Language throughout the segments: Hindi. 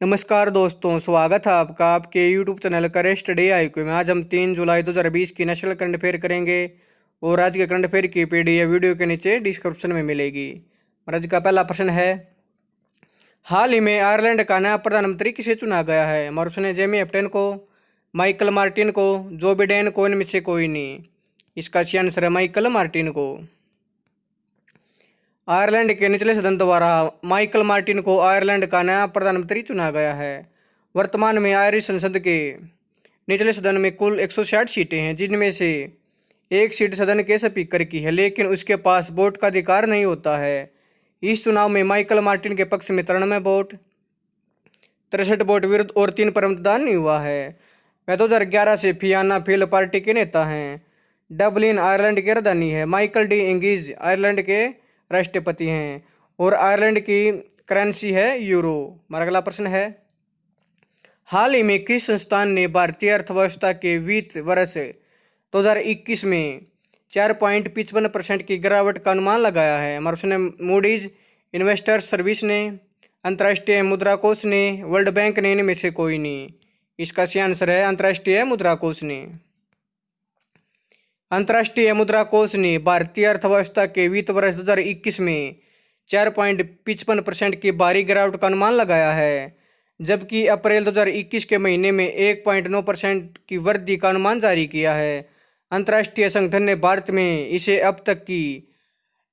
नमस्कार दोस्तों, स्वागत है आपका आपके YouTube चैनल करें स्टडी आईक्यू में। आज हम 3 जुलाई 2020 की नेशनल करंट अफेयर करेंगे और आज के करंट अफेयर की पीडीएफ वीडियो के नीचे डिस्क्रिप्शन में मिलेगी। और आज का पहला प्रश्न है, हाल ही में आयरलैंड का नया प्रधानमंत्री किसे चुना गया है? और ऑप्शन है जेमी एप्टन को, माइकल मार्टिन को, जो बिडेन को, इनमें से कोई नहीं। इसका सही आंसर है माइकल मार्टिन को। आयरलैंड के निचले सदन द्वारा माइकल मार्टिन को आयरलैंड का नया प्रधानमंत्री चुना गया है। वर्तमान में आयरिश संसद के निचले सदन में कुल 160 सीटें हैं, जिनमें से एक सीट सदन के स्पीकर की है, लेकिन उसके पास वोट का अधिकार नहीं होता है। इस चुनाव में माइकल मार्टिन के पक्ष में 93 वोट, 63 वोट विरुद्ध और 3 पर मतदान नहीं हुआ है। वह 2011 से फियाना फील्ड पार्टी के नेता हैं। डबलिन आयरलैंड की राजधानी है। माइकल डी इंगीज आयरलैंड के राष्ट्रपति हैं और आयरलैंड की करेंसी है यूरो। हमारा अगला प्रश्न है, हाल ही में किस संस्थान ने भारतीय अर्थव्यवस्था के वित्त वर्ष 2021 में 4.55% की गिरावट का अनुमान लगाया है? हमारा प्रश्न है मूडीज, इन्वेस्टर्स सर्विस ने, अंतर्राष्ट्रीय मुद्रा कोष ने, वर्ल्ड बैंक ने, इनमें से कोई नहीं। इसका सही आंसर है अंतर्राष्ट्रीय मुद्रा कोष ने। अंतर्राष्ट्रीय मुद्रा कोष ने भारतीय अर्थव्यवस्था के वित्त वर्ष 2021 में 4.55% की भारी गिरावट का अनुमान लगाया है, जबकि अप्रैल 2021 के महीने में 1.9% की वृद्धि का अनुमान जारी किया है। अंतर्राष्ट्रीय संगठन ने भारत में इसे अब तक की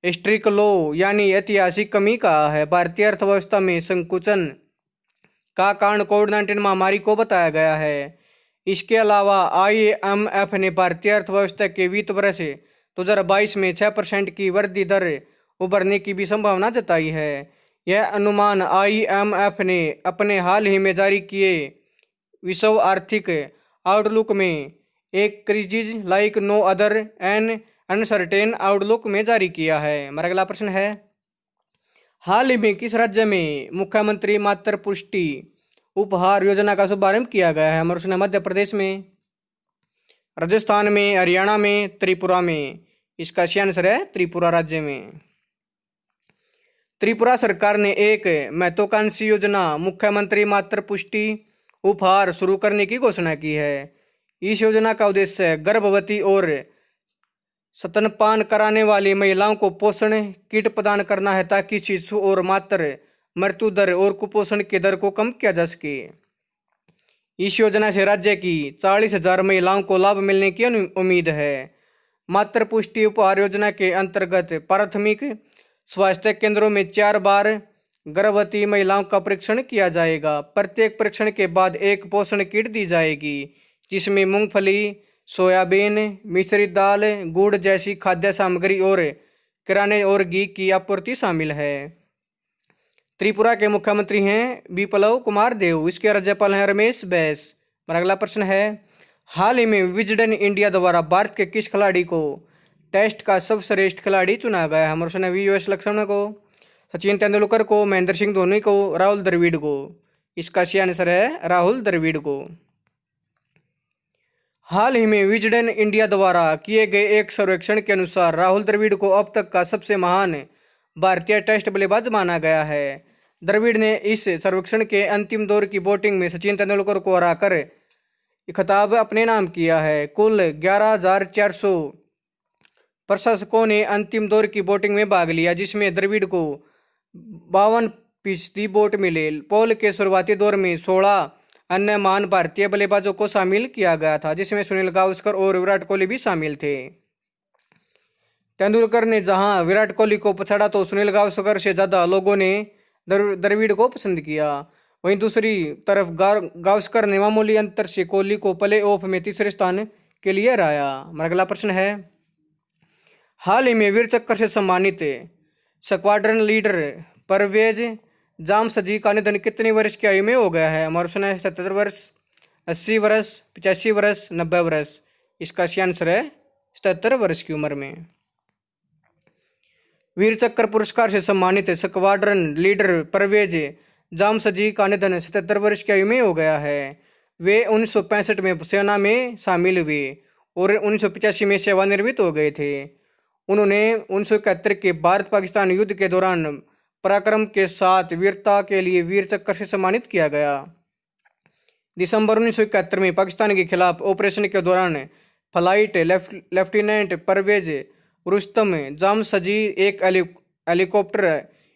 हिस्ट्रिक लो यानी ऐतिहासिक कमी कहा है। भारतीय अर्थव्यवस्था में संकुचन का कारण कोविड-19 महामारी को बताया गया है। इसके अलावा IMF ने भारतीय अर्थव्यवस्था के वित्त वर्ष 2022 में 6% की वृद्धि दर उभरने की भी संभावना जताई है। यह अनुमान IMF ने अपने हाल ही में जारी किए विश्व आर्थिक आउटलुक में एक crisis like no other an uncertain outlook में जारी किया है। हमारा अगला प्रश्न है, हाल ही में किस राज्य में मुख्यमंत्री मातृ पुष्टि उपहार योजना का शुभारंभ किया गया है? हमारे मध्य प्रदेश में, राजस्थान में, हरियाणा में, त्रिपुरा में। इसका सही आंसर है त्रिपुरा राज्य में। त्रिपुरा सरकार ने एक महत्वाकांक्षी योजना मुख्यमंत्री मातृ पुष्टि उपहार शुरू करने की घोषणा की है। इस योजना का उद्देश्य गर्भवती और स्तनपान कराने वाली महिलाओं को पोषण किट प्रदान करना है, ताकि शिशु और मातृ मृत्यु दर और कुपोषण की दर को कम किया जा सके। इस योजना से राज्य की 40,000 महिलाओं को लाभ मिलने की उम्मीद है। मातृ पुष्टि उपहार योजना के अंतर्गत प्राथमिक स्वास्थ्य केंद्रों में 4 बार गर्भवती महिलाओं का परीक्षण किया जाएगा। प्रत्येक परीक्षण के बाद एक पोषण किट दी जाएगी, जिसमें मूंगफली, सोयाबीन, मिश्रित दाल, गुड़ जैसी खाद्य सामग्री और किराने और घी की आपूर्ति शामिल है। त्रिपुरा के मुख्यमंत्री हैं बिप्लब कुमार देव। इसके राज्यपाल हैं रमेश बैस। हमारा अगला प्रश्न है, हाल ही में विजडन इंडिया द्वारा भारत के किस खिलाड़ी को टेस्ट का सर्वश्रेष्ठ खिलाड़ी चुना गया है? हमारे प्रश्न है VS लक्ष्मण को, सचिन तेंदुलकर को, महेंद्र सिंह धोनी को, राहुल द्रविड़ को। इसका सही आंसर है राहुल द्रविड़ को। हाल ही में विजडन इंडिया द्वारा किए गए एक सर्वेक्षण के अनुसार राहुल द्रविड़ को अब तक का सबसे महान भारतीय टेस्ट बल्लेबाज माना गया है। द्रविड़ ने इस सर्वेक्षण के अंतिम दौर की वोटिंग में सचिन तेंदुलकर को हराकर खिताब अपने नाम किया है। कुल 11,400 प्रशंसकों ने अंतिम दौर की वोटिंग में भाग लिया, जिसमें द्रविड़ को 52% वोट मिले। पोल के शुरुआती दौर में 16 अन्य महान भारतीय बल्लेबाजों को शामिल किया गया था, जिसमें सुनील गावस्कर और विराट कोहली भी शामिल थे। तेंदुलकर ने जहां विराट कोहली को पछाड़ा, तो सुनील गावस्कर से ज़्यादा लोगों ने द्रविड़ को पसंद किया। वहीं दूसरी तरफ गावस्कर ने मामूली अंतर से कोहली को प्ले ऑफ में तीसरे स्थान के लिए हराया। हमारा अगला प्रश्न है, हाल ही में वीर चक्र से सम्मानित स्क्वाड्रन लीडर परवेज जामशेदी का निधन कितने वर्ष की आयु में हो गया है? हमारा प्रश्न है 77 वर्ष, 80 वर्ष, 85 वर्ष, 90 वर्ष। इसका सही आंसर है 77 वर्ष की उम्र में। वीर चक्र पुरस्कार से सम्मानित स्क्वाड्रन लीडर परवेज जामशेदी का निधन 77 वर्ष की आयु में हो गया है। वे 1965 में सेना में शामिल हुए और 1985 में सेवानिवृत्त हो गए थे। उन्होंने 1971 के भारत पाकिस्तान युद्ध के दौरान पराक्रम के साथ वीरता के लिए वीर चक्र से सम्मानित किया गया। दिसंबर 1971 में पाकिस्तान के खिलाफ ऑपरेशन के दौरान फ्लाइट लेफ्टिनेंट परवेज रुस्तम जामशजी एक हेलीकॉप्टर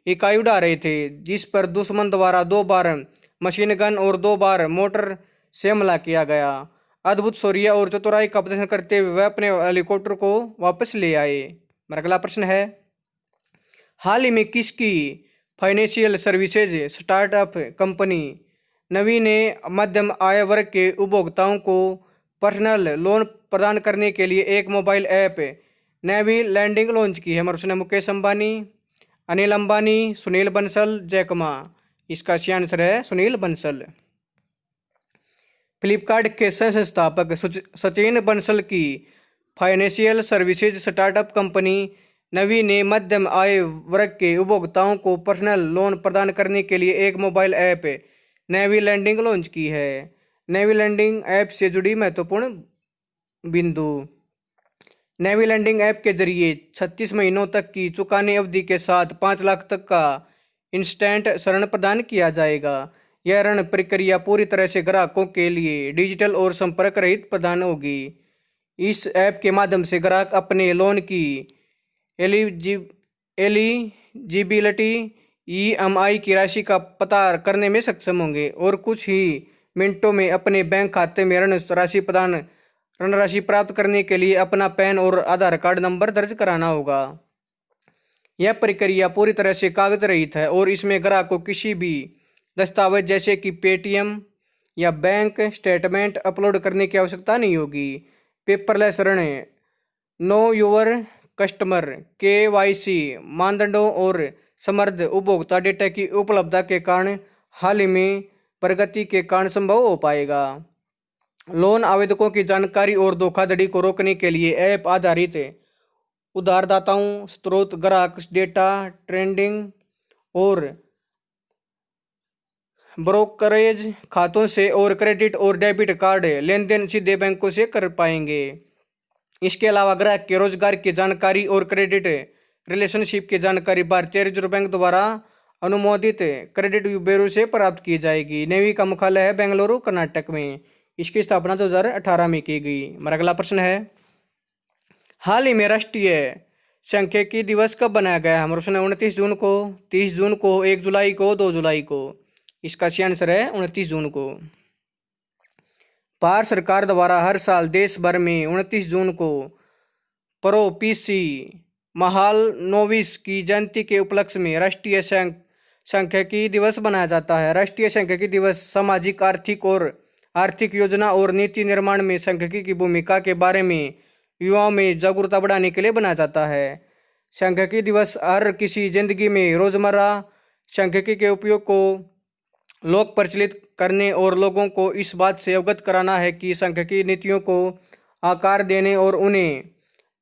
इकाई उड़ा रहे थे, जिस पर दुश्मन द्वारा 2 बार मशीन गन और 2 बार मोटर से हमला किया गया। अद्भुत शौर्य और चतुराई का प्रदर्शन करते हुए वह अपने हेलीकॉप्टर को वापस ले आए। मेरा अगला प्रश्न है, हाल ही में किसकी फाइनेंशियल सर्विसेज स्टार्टअप कंपनी नवी ने मध्यम आय वर्ग के उपभोक्ताओं को पर्सनल लोन प्रदान करने के लिए एक mobile app navy landing launch की है? हमारे उसने मुकेश अंबानी, अनिल अंबानी, सुनील बंसल, जैक मा। इसका सही आंसर है सुनील बंसल। फ्लिपकार्ट के सह संस्थापक सचिन बंसल की फाइनेंशियल सर्विसेज स्टार्टअप कंपनी नवी ने मध्यम आय वर्ग के उपभोक्ताओं को पर्सनल लोन प्रदान करने के लिए एक mobile app navy landing launch की है। नेवी लैंडिंग ऐप से जुड़ी महत्वपूर्ण बिंदु। नेवी लैंडिंग ऐप के जरिए 36 महीनों तक की चुकाने अवधि के साथ 5 लाख तक का इंस्टेंट ऋण प्रदान किया जाएगा। यह ऋण प्रक्रिया पूरी तरह से ग्राहकों के लिए डिजिटल और संपर्क रहित प्रदान होगी। इस ऐप के माध्यम से ग्राहक अपने लोन की एलिजिबिलिटी EMI की राशि का पता करने में सक्षम होंगे और कुछ ही मिनटों में अपने बैंक खाते में ऋण राशि प्राप्त करने के लिए अपना पैन और आधार कार्ड नंबर दर्ज कराना होगा। यह प्रक्रिया पूरी तरह से कागज रहित है और इसमें ग्राहक को किसी भी दस्तावेज जैसे कि पेटीएम या बैंक स्टेटमेंट अपलोड करने की आवश्यकता नहीं होगी। पेपरलेस ऋण, नो योर कस्टमर, KYC मानदंडों और समृद्ध उपभोक्ता डेटा की उपलब्धता के कारण हाल ही में प्रगति के कारण संभव हो पाएगा। लोन आवेदकों की जानकारी और धोखाधड़ी को रोकने के लिए ऐप आधारित उधारदाताओं स्रोत, ग्राहक डेटा, ट्रेडिंग और ब्रोकरेज खातों से और क्रेडिट और डेबिट कार्ड लेन देन सीधे बैंकों से कर पाएंगे। इसके अलावा ग्राहक के रोजगार की जानकारी और क्रेडिट रिलेशनशिप की जानकारी भारतीय रिजर्व बैंक द्वारा अनुमोदित क्रेडिट ब्यूरो से प्राप्त की जाएगी। नेवी का मुख्यालय है बेंगलुरु, कर्नाटक में। इसकी स्थापना 2018 में की गई। हमारा अगला प्रश्न है, हाल ही में राष्ट्रीय सांख्यिकी दिवस कब बनाया गया है? हमारा प्रश्न है 29 जून को, 30 जून को, 1 जुलाई को, 2 जुलाई को। इसका सही आंसर है 29 जून को। भारत सरकार द्वारा हर साल देश भर में 29 जून को प्रोपीसी महालनोबिस की जयंती के उपलक्ष्य में राष्ट्रीय सांख्यिकी दिवस मनाया जाता है। राष्ट्रीय सांख्यिकी दिवस सामाजिक, आर्थिक योजना और नीति निर्माण में सांख्यिकी की भूमिका के बारे में युवाओं में जागरूकता बढ़ाने के लिए बनाया जाता है। सांख्यिकी दिवस हर किसी जिंदगी में रोजमर्रा सांख्यिकी के उपयोग को लोक प्रचलित करने और लोगों को इस बात से अवगत कराना है कि सांख्यिकी नीतियों को आकार देने और उन्हें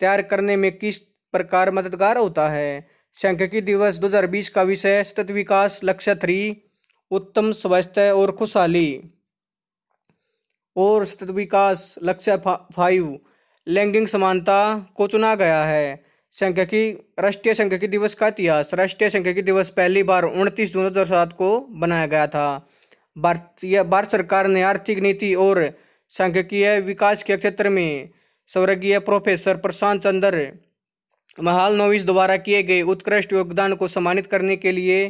तैयार करने में किस प्रकार मददगार होता है। सांख्यिकी दिवस 2020 का विषय सतत विकास लक्ष्य 3, उत्तम स्वास्थ्य और खुशहाली, और सतत विकास लक्ष्य 5, लैंगिक समानता को चुना गया है। राष्ट्रीय सांख्यिकी दिवस का इतिहास। राष्ट्रीय सांख्यिकी दिवस पहली बार 29 जून 2007 को बनाया गया था। भारत सरकार ने आर्थिक नीति और सांख्यिकीय विकास के क्षेत्र में स्वर्गीय प्रोफेसर प्रशांत चंद्र महालनोबिस द्वारा किए गए उत्कृष्ट योगदान को सम्मानित करने के लिए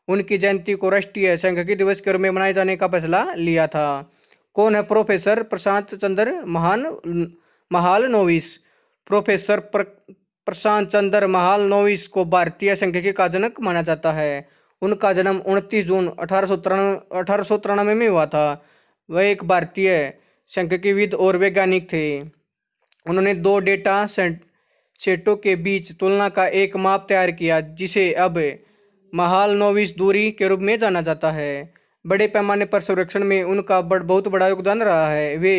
उनकी जयंती को राष्ट्रीय सांख्यिकी दिवस के रूप में मनाए जाने का फैसला लिया था। कौन है प्रोफेसर प्रशांत चंद्र महालनोबिस? प्रोफेसर प्रशांत चंद्र महालनोबिस को भारतीय सांख्यिकी का जनक माना जाता है। उनका जन्म 29 जून 1893 में हुआ था। वह एक भारतीय सांख्यिकीविद और वैज्ञानिक थे। उन्होंने 2 डेटा सेटों के बीच तुलना का एक माप तैयार किया, जिसे अब महालनोबिस दूरी के रूप में जाना जाता है। बड़े पैमाने पर सर्वेक्षण में उनका बहुत बड़ा योगदान रहा है। वे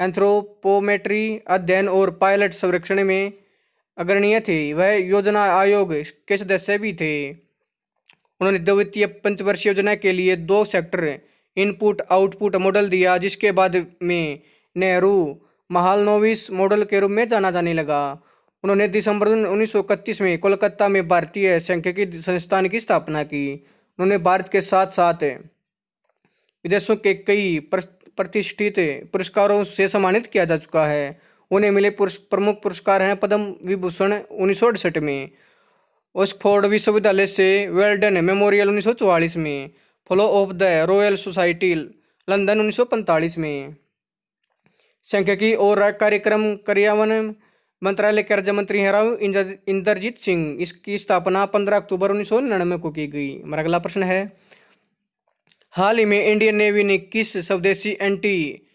एंथ्रोपोमेट्री अध्ययन और पायलट सर्वेक्षण में अग्रणीय थे। वह योजना आयोग के सदस्य भी थे। उन्होंने द्वितीय पंचवर्षीय योजना के लिए 2 सेक्टर इनपुट आउटपुट मॉडल दिया, जिसके बाद में नेहरू महालनोबिस मॉडल के रूप में जाना जाने लगा। उन्होंने दिसंबर 1931 में कोलकाता में भारतीय सांख्यिकी संस्थान की स्थापना की। उन्होंने भारत के साथ साथ विदेशों के कई प्रतिष्ठित पुरस्कारों से सम्मानित किया जा चुका है। उन्हें मिले प्रमुख पुरस्कार हैं पद्म विभूषण 1968 में, ऑक्सफोर्ड विश्वविद्यालय से वेल्डन मेमोरियल 1944 में, fellow of the royal society London 1945 में। सांख्यिकी और कार्यक्रम कार्यान्वयन मंत्रालय के राज्य मंत्री हैं राव इंदरजीत सिंह। इसकी स्थापना 15 अक्टूबर 1999 को की गई। हमारा अगला प्रश्न है, हाल ही में इंडियन नेवी ने किस स्वदेशी एंटी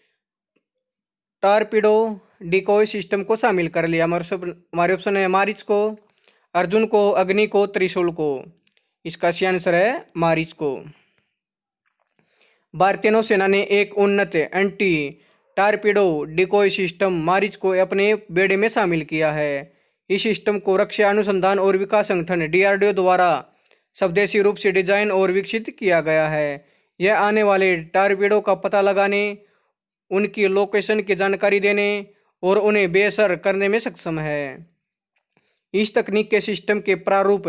टॉर्पीडो डिकॉय सिस्टम को शामिल कर लिया? हमारे ऑप्शन है मारिच को, अर्जुन को, अग्नि को, त्रिशूल को। इसका सही आंसर है मारिच को। भारतीय नौसेना ने एक उन्नत anti torpedo decoy system Maareech को अपने बेड़े में शामिल किया है। इस सिस्टम को रक्षा अनुसंधान और विकास संगठन DRDO द्वारा स्वदेशी रूप से डिजाइन और विकसित किया गया है। यह आने वाले टॉर्पीडो का पता लगाने, उनकी लोकेशन की जानकारी देने और उन्हें बेअसर करने में सक्षम है। इस तकनीक के सिस्टम के प्रारूप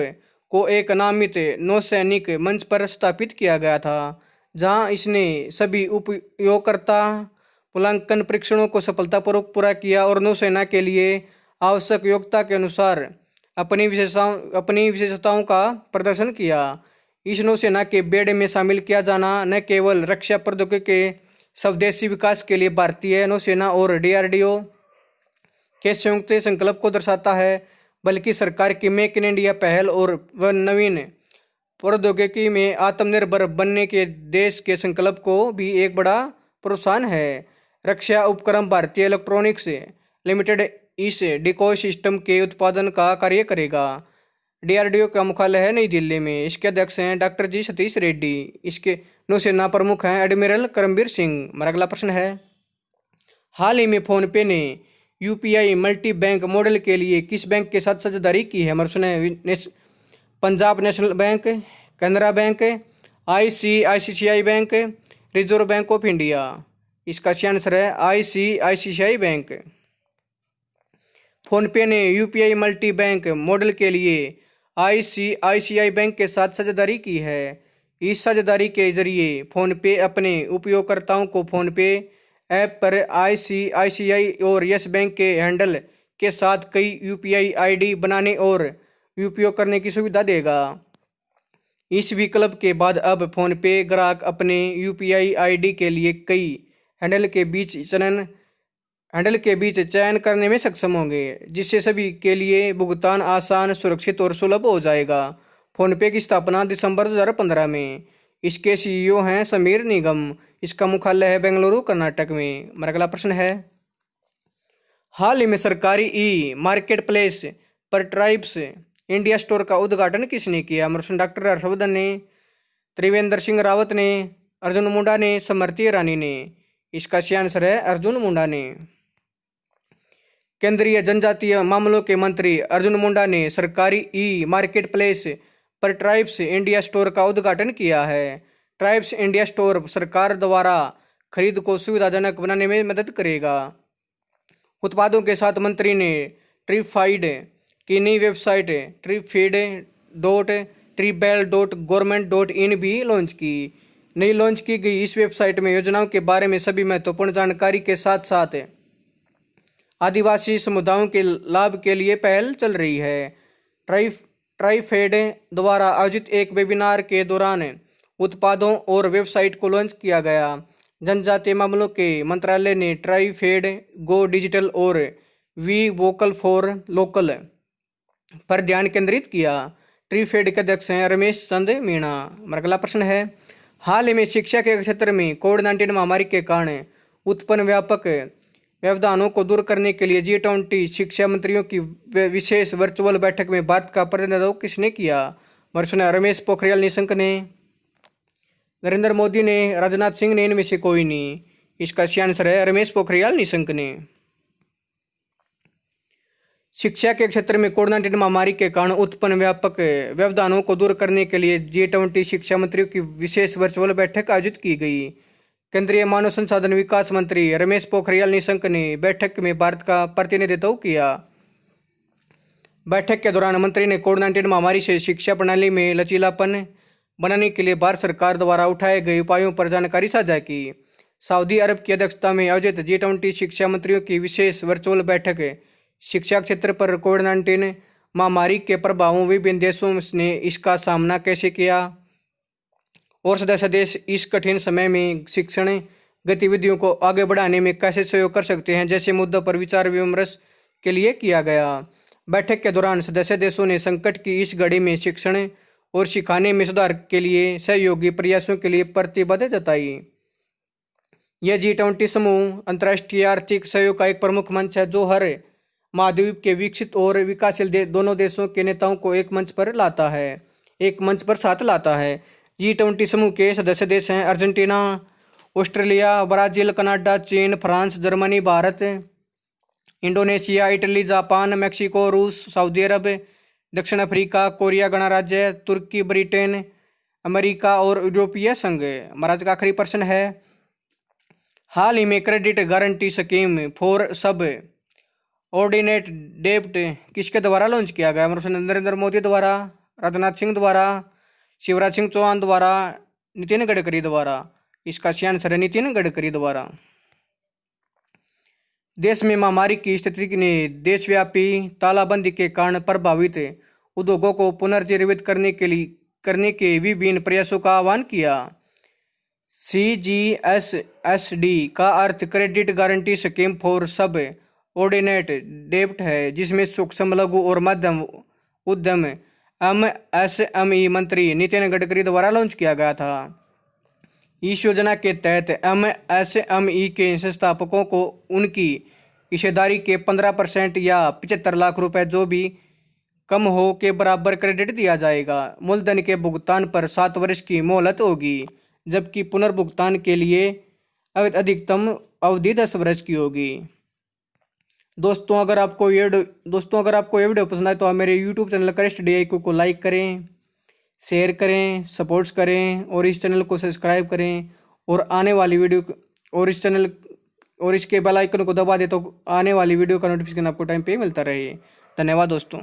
को एक नामित नौसैनिक मंच पर स्थापित किया गया था, जहां इसने सभी उपयोगकर्ता मूल्यांकन परीक्षणों को सफलतापूर्वक पूरा किया और नौसेना के लिए आवश्यक योग्यता के अनुसार अपनी विशेषताओं का प्रदर्शन किया। इस नौसेना के बेड़े में शामिल किया जाना न केवल रक्षा प्रौद्योगिकी के स्वदेशी विकास के लिए भारतीय नौसेना और DRDO के संयुक्त संकल्प को दर्शाता है, बल्कि सरकार की मेक इन इंडिया पहल और नवीन प्रौद्योगिकी में आत्मनिर्भर बनने के देश के संकल्प को भी एक बड़ा प्रोत्साहन है। रक्षा उपक्रम भारतीय इलेक्ट्रॉनिक्स लिमिटेड इस डिकॉय सिस्टम के उत्पादन का कार्य करेगा। DRDO का मुख्यालय है नई दिल्ली में। इसके अध्यक्ष हैं डॉक्टर जी सतीश रेड्डी। इसके नौसेना प्रमुख हैं एडमिरल करमबीर सिंह। हमारा अगला प्रश्न है, हाल ही में फोनपे ने UPI मल्टी बैंक मॉडल के लिए किस बैंक के साथ साझेदारी की है? हमारा प्रश्न है Punjab national bank, Canara bank, ICICI bank, reserve bank of India. इसका सही आंसर है ICICI बैंक। फोनपे ने UPI मल्टी बैंक मॉडल के लिए ICICI बैंक के साथ साझेदारी की है। इस साझेदारी के जरिए फोनपे अपने उपयोगकर्ताओं को फोनपे ऐप पर ICICI और यस बैंक के हैंडल के साथ कई UPI ID बनाने और उपयोग करने की सुविधा देगा। इस विकल्प के बाद अब फोनपे ग्राहक अपने UPI ID के लिए कई हैंडल के बीच चयन करने में सक्षम होंगे, जिससे सभी के लिए भुगतान आसान, सुरक्षित और सुलभ हो जाएगा। फोनपे की स्थापना दिसंबर 2015 में। इसके CEO हैं समीर निगम। इसका मुख्यालय है बेंगलुरु, कर्नाटक में। हमारा अगला प्रश्न है, हाल ही में सरकारी मार्केट प्लेस पर ट्राइब्स इंडिया स्टोर का उद्घाटन किसने किया? डॉक्टर हर्षवर्धन ने, त्रिवेंद्र सिंह रावत ने, अर्जुन मुंडा ने, स्मृति ईरानी ने। इसका सही आंसर है अर्जुन मुंडा ने। केंद्रीय जनजातीय मामलों के मंत्री अर्जुन मुंडा ने सरकारी मार्केट प्लेस पर ट्राइब्स इंडिया स्टोर का उद्घाटन किया है। ट्राइब्स इंडिया स्टोर सरकार द्वारा खरीद को सुविधाजनक बनाने में मदद करेगा। उत्पादों के साथ मंत्री ने ट्रिफाइड की नई वेबसाइट tripfeed.tribal.government.in भी लॉन्च की। नई लॉन्च की गई इस वेबसाइट में योजनाओं के बारे में सभी महत्वपूर्ण जानकारी के साथ साथ आदिवासी समुदायों के लाभ के लिए पहल चल रही है। ट्राइफेड द्वारा आयोजित एक वेबिनार के दौरान उत्पादों और वेबसाइट को लॉन्च किया गया। जनजातीय मामलों के मंत्रालय ने ट्राइफेड, गो डिजिटल और वी वोकल फॉर लोकल पर ध्यान केंद्रित किया। ट्राइफेड के अध्यक्ष हैं रमेश चंद मीणा। हमारा अगला प्रश्न है, हाल ही में शिक्षा के क्षेत्र में कोविड-19 महामारी के कारण उत्पन्न व्यापक व्यवधानों को दूर करने के लिए G20 शिक्षा मंत्रियों की विशेष वर्चुअल बैठक में भारत का प्रतिनिधित्व किसने किया? रमेश पोखरियाल निशंक ने, नरेंद्र मोदी ने, राजनाथ सिंह ने, इनमें से कोई नहीं। इसका सही आंसर है रमेश पोखरियाल निशंक ने। शिक्षा के क्षेत्र में कोविड-19 महामारी के कारण उत्पन्न व्यापक व्यवधानों को दूर करने के लिए G20 शिक्षा मंत्रियों की विशेष वर्चुअल बैठक आयोजित की गई। केंद्रीय मानव संसाधन विकास मंत्री रमेश पोखरियाल निशंक ने बैठक में भारत का प्रतिनिधित्व किया। बैठक के दौरान मंत्री ने कोविड-19 महामारी से शिक्षा प्रणाली में लचीलापन बनाने के लिए भारत सरकार द्वारा उठाए गए उपायों पर जानकारी साझा की। सऊदी अरब की अध्यक्षता में आयोजित G20 शिक्षा मंत्रियों की विशेष वर्चुअल बैठक शिक्षा क्षेत्र पर कोविड-19 महामारी के प्रभावों, विभिन्न देशों ने इसका सामना कैसे किया और सदस्य देश इस कठिन समय में शिक्षण गतिविधियों को आगे बढ़ाने में कैसे सहयोग कर सकते हैं जैसे मुद्दों पर विचार विमर्श के लिए किया गया। बैठक के दौरान सदस्य देशों ने संकट की इस घड़ी में शिक्षण और सिखाने में सुधार के लिए सहयोगी प्रयासों के लिए प्रतिबद्धता जताई। यह G20 समूह अंतर्राष्ट्रीय आर्थिक सहयोग का एक प्रमुख मंच है जो हर महाद्वीप के विकसित और विकासशील दोनों देशों के नेताओं को एक मंच पर साथ लाता है। G20 समूह के सदस्य देश हैं अर्जेंटीना, ऑस्ट्रेलिया, ब्राजील, कनाडा, चीन, France, Germany, Bharat, Indonesia, Italy, Japan, Mexico, रूस, सऊदी अरब, दक्षिण अफ्रीका, कोरिया गणराज्य, तुर्की, ब्रिटेन, अमेरिका और यूरोपीय संघ। महाराज का आखिरी प्रश्न है, हाल ही में क्रेडिट गारंटी स्कीम फॉर सब ऑर्डिनेट डेब्ट किसके द्वारा लॉन्च किया गया? नरेंद्र मोदी द्वारा, राजनाथ सिंह द्वारा, शिवराज सिंह चौहान द्वारा, नितिन गडकरी द्वारा। इसका सही आंसर है नितिन गडकरी द्वारा। देश में महामारी की स्थिति ने देशव्यापी तालाबंदी के कारण प्रभावित उद्योगों को पुनर्जीवित करने के विभिन्न प्रयासों का आह्वान किया। CGSSD का अर्थ क्रेडिट गारंटी स्कीम फॉर सब ऑर्डिनेट डेब्ट है, जिसमें सूक्ष्म, लघु और मध्यम उद्यम MSME मंत्री नितिन गडकरी द्वारा लॉन्च किया गया था। इस योजना के तहत MSME के संस्थापकों को उनकी हिस्सेदारी के 15% या 75 लाख रुपए जो भी कम हो के बराबर क्रेडिट दिया जाएगा। मूलधन के भुगतान पर 7 वर्ष की मोहलत होगी, जबकि पुनर्भुगतान के लिए अधिकतम अवधि 10 वर्ष की होगी। दोस्तों अगर आपको ये वीडियो पसंद आए तो आप मेरे YouTube चैनल करेस्ट DI को लाइक करें, शेयर करें, सपोर्ट्स करें और इस चैनल को सब्सक्राइब करें और आने वाली वीडियो और इसके बेल आइकन को दबा दे तो आने वाली वीडियो का नोटिफिकेशन आपको टाइम पे मिलता रहे। धन्यवाद दोस्तों।